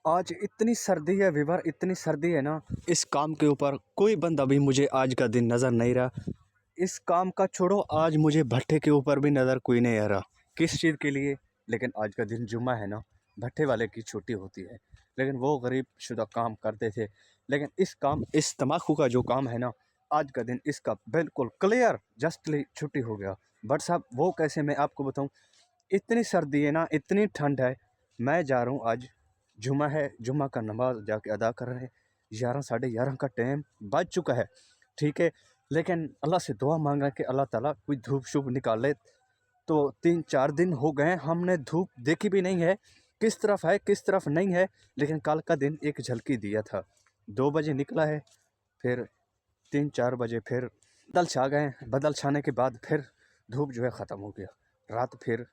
आज इतनी सर्दी है विवर, इतनी सर्दी है ना, इस काम के ऊपर कोई बंदा भी मुझे आज का दिन नज़र नहीं रहा। इस काम का छोड़ो, आज मुझे भट्टे के ऊपर भी नज़र कोई नहीं आ रहा। किस चीज़ के लिए? लेकिन आज का दिन जुम्मा है ना, भट्टे वाले की छुट्टी होती है, लेकिन वो गरीब शुदा काम करते थे। लेकिन इस तम्बाकू का जो काम है ना, आज का दिन इसका बिल्कुल क्लियर जस्टली छुट्टी हो गया। बट साहब वो कैसे, मैं आपको बताऊं। इतनी सर्दी है ना, इतनी ठंड है। मैं जा रहा हूँ, आज जुम्मा है, जुम्मा का नमाज जाके अदा कर रहे हैं। 11 साढ़े 11 का टाइम बज चुका है, ठीक है। लेकिन अल्लाह से दुआ मांग रहे हैं कि अल्लाह ताला कोई धूप शुभ निकाले। तो 3-4 दिन हो गए हमने धूप देखी भी नहीं है, किस तरफ है किस तरफ नहीं है। लेकिन कल का दिन एक झलकी दिया था, 2 बजे निकला है, फिर 3-4 बजे फिर बादल छा गए। बादल छाने के बाद फिर धूप जो है ख़त्म हो गया। रात फिर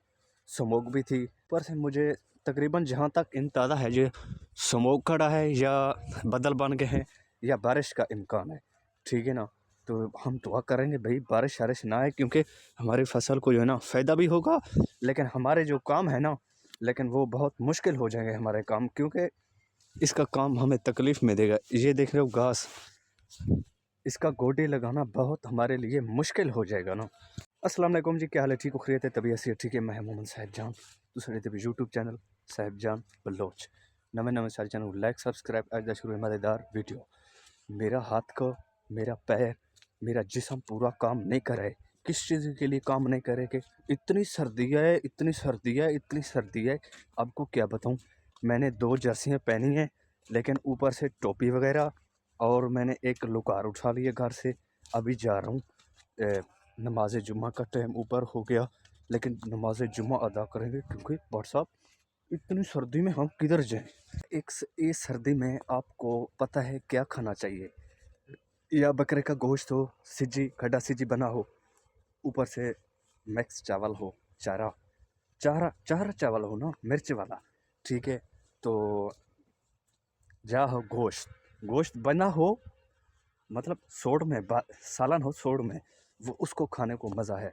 स्मोक भी थी। पर से मुझे तकरीबन जहाँ तक अंदाज़ा है, ये स्मोक खड़ा है या बादल बन गए हैं या बारिश का इम्कान है, ठीक है ना। तो हम दुआ करेंगे भाई बारिश शारिश ना आए, क्योंकि हमारी फसल को जो है ना फ़ायदा भी होगा, लेकिन हमारे जो काम है ना, लेकिन वो बहुत मुश्किल हो जाएंगे हमारे काम, क्योंकि इसका काम हमें तकलीफ़ में देगा। ये देख रहे हो घास, इसका गोडी लगाना बहुत हमारे लिए मुश्किल हो जाएगा ना। अस्सलाम वालेकुम जी, क्या हाल है? ठीक हो, खैरियत है, तबीयत से ठीक है। मैं मोहम्मद साहिब जान, दूसरे तभी यूट्यूब चैनल साहिब जान बलोच। नवे सारे चैनल को लाइक सब्सक्राइब। आज का शुरू है मज़ेदार वीडियो। मेरा हाथ को, मेरा पैर, मेरा जिस्म पूरा काम नहीं कर रहे। किस चीज़ के लिए काम नहीं करे कि इतनी सर्दी है, इतनी सर्दी है, इतनी सर्दी है। आपको क्या बताऊँ, मैंने 2 जर्सियाँ पहनी हैं, लेकिन ऊपर से टोपी वगैरह, और मैंने एक लुकार उठा लिया घर से। अभी जा रहा हूँ, नमाज जुम्मा का टाइम ऊपर हो गया, लेकिन नमाज जुम्मा अदा करेंगे, क्योंकि भाई साहब इतनी सर्दी में हम किधर जाएं। इस सर्दी में आपको पता है क्या खाना चाहिए? या बकरे का गोश्त हो, सिजी खड्डा सिजी बना हो, ऊपर से मिक्स चावल हो, चारा चारा चारा चावल हो ना, मिर्च वाला, ठीक है। तो जा हो गोश्त, गोश्त बना हो, मतलब सोड़ में सालन हो, सोड़ में, वो उसको खाने को मज़ा है,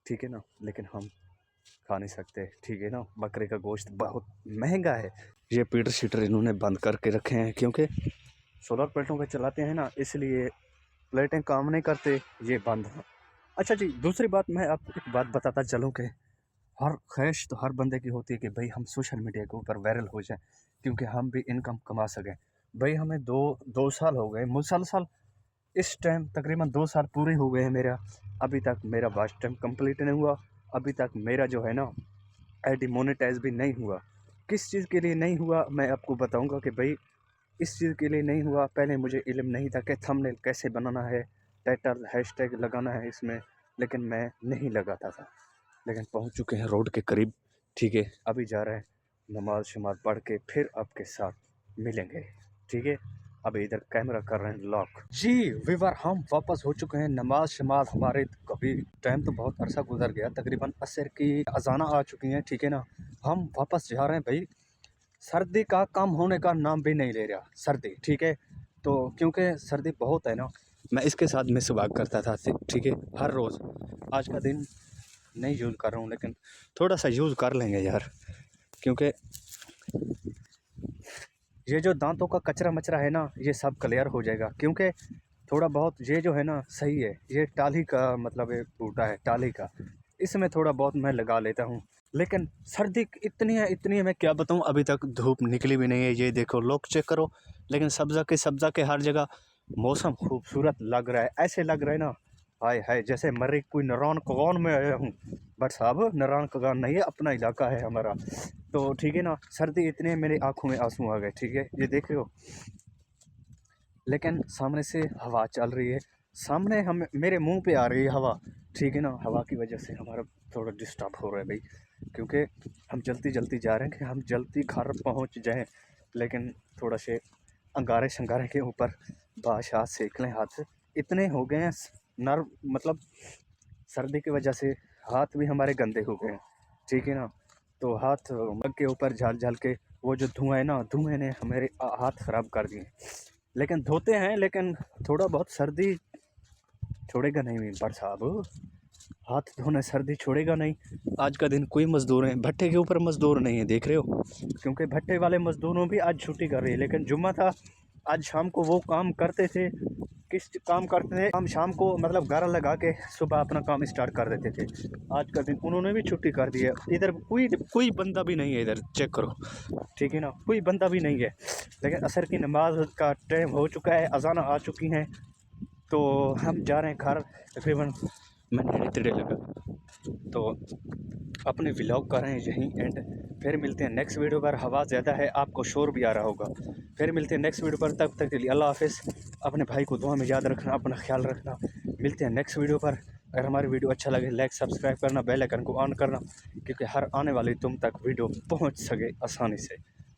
ठीक है ना। लेकिन हम खा नहीं सकते, ठीक है ना। बकरे का गोश्त बहुत महंगा है। ये पीटर शीटर इन्होंने बंद करके रखे हैं, क्योंकि सोलर प्लेटों पे चलाते हैं ना, इसलिए प्लेटें काम नहीं करते, ये बंद हैं। अच्छा जी, दूसरी बात मैं आपको एक बात बताता चलूँ कि हर ख्वाहिश तो हर बंदे की होती है कि भाई हम सोशल मीडिया के ऊपर वायरल हो जाएं, क्योंकि हम भी इनकम कमा सकें। भाई हमें दो साल हो गए मुसलसल, इस टाइम तकरीबन 2 साल पूरे हो गए हैं मेरा। अभी तक मेरा वॉच टाइम कंप्लीट नहीं हुआ। अभी तक मेरा जो है ना आईडी मोनेटाइज भी नहीं हुआ। किस चीज़ के लिए नहीं हुआ मैं आपको बताऊंगा कि भाई इस चीज़ के लिए नहीं हुआ। पहले मुझे इल्म नहीं था कि थंबनेल कैसे बनाना है, टाइटल हैशटैग लगाना है इसमें, लेकिन मैं नहीं लगाता था। लेकिन पहुंच चुके हैं रोड के करीब, ठीक है। अभी जा रहे हैं, नमाज शमाज पढ़ के फिर आपके साथ मिलेंगे, ठीक है। अभी इधर कैमरा कर रहे हैं लॉक। जी विवर, हम वापस हो चुके हैं। नमाज शमाज हमारे कभी टाइम तो बहुत अरसा गुजर गया, तकरीबन असर की अजाना आ चुकी हैं, ठीक है ना। हम वापस जा रहे हैं भाई। सर्दी का कम होने का नाम भी नहीं ले रहा सर्दी, ठीक है। तो क्योंकि सर्दी बहुत है ना, मैं इसके साथ मिसवाक करता था, ठीक है, हर रोज़। आज का दिन नहीं यूज़ कर रहा हूँ, लेकिन थोड़ा सा यूज़ कर लेंगे यार, क्योंकि ये जो दांतों का कचरा मचरा है ना, ये सब क्लियर हो जाएगा। क्योंकि थोड़ा बहुत ये जो है ना सही है, ये टाली का मतलब एक बूटा है टाली का, इसमें थोड़ा बहुत मैं लगा लेता हूँ। लेकिन सर्दी इतनी है, मैं क्या बताऊँ, अभी तक धूप निकली भी नहीं है। ये देखो, लोग चेक करो। लेकिन सब्ज़ा के हर जगह मौसम खूबसूरत लग रहा है, ऐसे लग रहा है ना, हाय हाय, जैसे मर्री कोई नारायण कगान में आया हूँ। बट साहब नारायण कगान नहीं है, अपना इलाका है हमारा। तो ठीक है ना, सर्दी इतनी है, मेरी आंखों में आंसू आ गए, ठीक है, ये देख रहे हो। लेकिन सामने से हवा चल रही है, सामने हम मेरे मुंह पे आ रही है हवा, ठीक है ना। हवा की वजह से हमारा थोड़ा डिस्टर्ब हो रहा है भाई, क्योंकि हम जल्दी जा रहे हैं कि हम जल्दी घर पहुंच जाएं। लेकिन थोड़ा से अंगारे शंगारे के ऊपर बाश हाथ सेक लें, हाथ इतने हो गए हैं नर्व, मतलब सर्दी की वजह से हाथ भी हमारे गंदे हो गए हैं, ठीक है ना। तो हाथ मग के ऊपर झल झल के वो जो धुआं है ना, धुएं ने हमारे हाथ ख़राब कर दिए। लेकिन धोते हैं, लेकिन थोड़ा बहुत सर्दी छोड़ेगा नहीं पर साहब। हाथ धोने सर्दी छोड़ेगा नहीं। आज का दिन कोई मज़दूर है, भट्टे के ऊपर मज़दूर नहीं है, देख रहे हो, क्योंकि भट्टे वाले मज़दूरों भी आज छुट्टी कर रही है। लेकिन जुम्मा था, आज शाम को वो काम करते थे। किस काम करते थे? हम शाम को मतलब गारा लगा के सुबह अपना काम स्टार्ट कर देते थे। आज का दिन उन्होंने भी छुट्टी कर दी है। इधर कोई कोई बंदा भी नहीं है, इधर चेक करो, ठीक है ना, कोई बंदा भी नहीं है। लेकिन असर की नमाज का टाइम हो चुका है, अजान आ चुकी हैं, तो हम जा रहे हैं घर। तकरीबन मैं नेड़े तेड़े लगा, तो अपने व्लॉग कर रहे हैं यहीं एंड। फिर मिलते हैं नेक्स्ट वीडियो पर। हवा ज़्यादा है, आपको शोर भी आ रहा होगा। फिर मिलते हैं नेक्स्ट वीडियो पर, तब तक के लिए अल्लाह हाफ़िज़। अपने भाई को दुआ में याद रखना, अपना ख्याल रखना। मिलते हैं नेक्स्ट वीडियो पर। अगर हमारी वीडियो अच्छा लगे, लाइक सब्सक्राइब करना, बेल आइकन को ऑन करना, क्योंकि हर आने वाली तुम तक वीडियो पहुंच सके आसानी से।